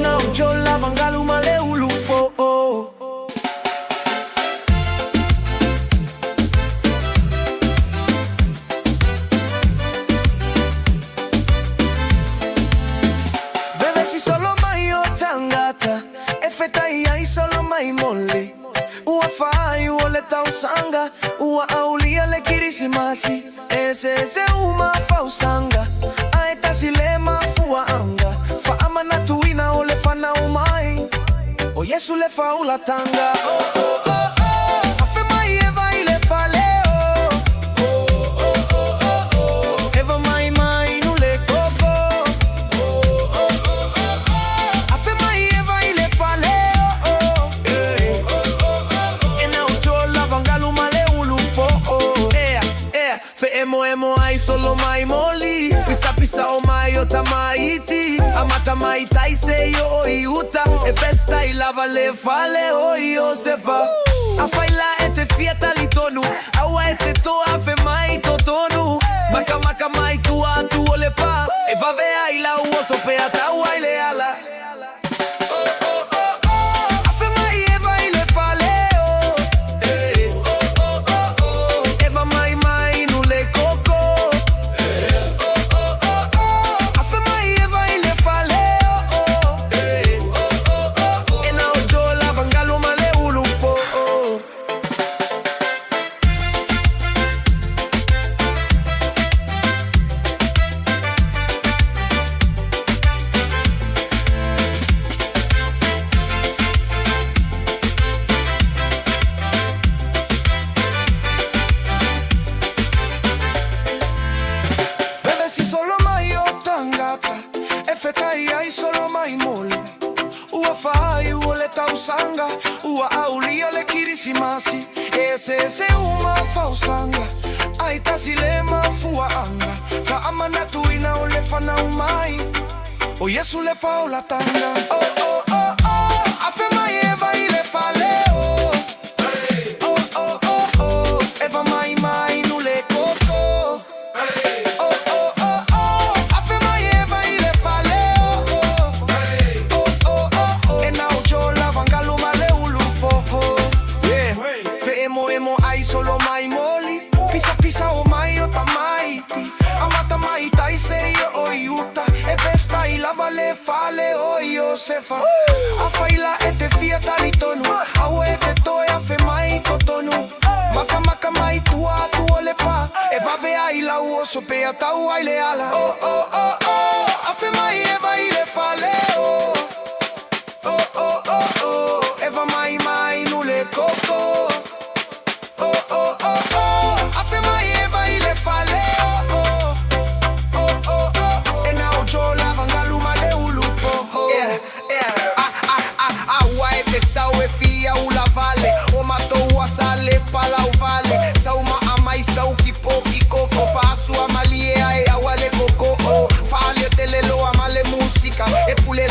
Ena ujola vangalu male ulupo. Si solo mai o tangata efeta ia solo mai mole ua fai oleta usanga ua aulia le kirisimasi ese uma fa usanga aeta silema fua anga fa amana tuina ole fana umai o Yesu le fa ula tanga afe mai eva ile fale eva mai nu le koko emo ai solo mai moli pisa o mai o tamaiti amata mai taise yo iuta e festa i lava le fale o Iosefa a faila ete fieta litonu awa ete to afe mai totonu maka mai tua tu ole pa e va ve ai la uoso pe ata wa ile ala si solo mai o tangata efeta ia solo mai mole ua fai oleta usanga ua aulia le kirisimasi ese uma fa usanga aita silema fua anga fa amana tuina ole fana umai o Yesu le fa ola tanga afe mai eva ile fale eva mai nu le koko emo ai solo mai moli pisa o mai o tamaiti amata mai taise o iuta e festa i lava le fale o Iosefa a faila ete fieta litonu awe ete toe afe mai kotonu maka mai tua tu ole pa e va ve ai la uoso pe ata ai le ala afe mai eva ile fale eva mai nu le koko afe mai eva ile fale ena ujola vangalu male ulupo awa ete sau e fia ula vale o mato ua sale pala o vale sau ma amai sau kipo koko fa sua malie ai awale koko fa ale telelo amale musica e pule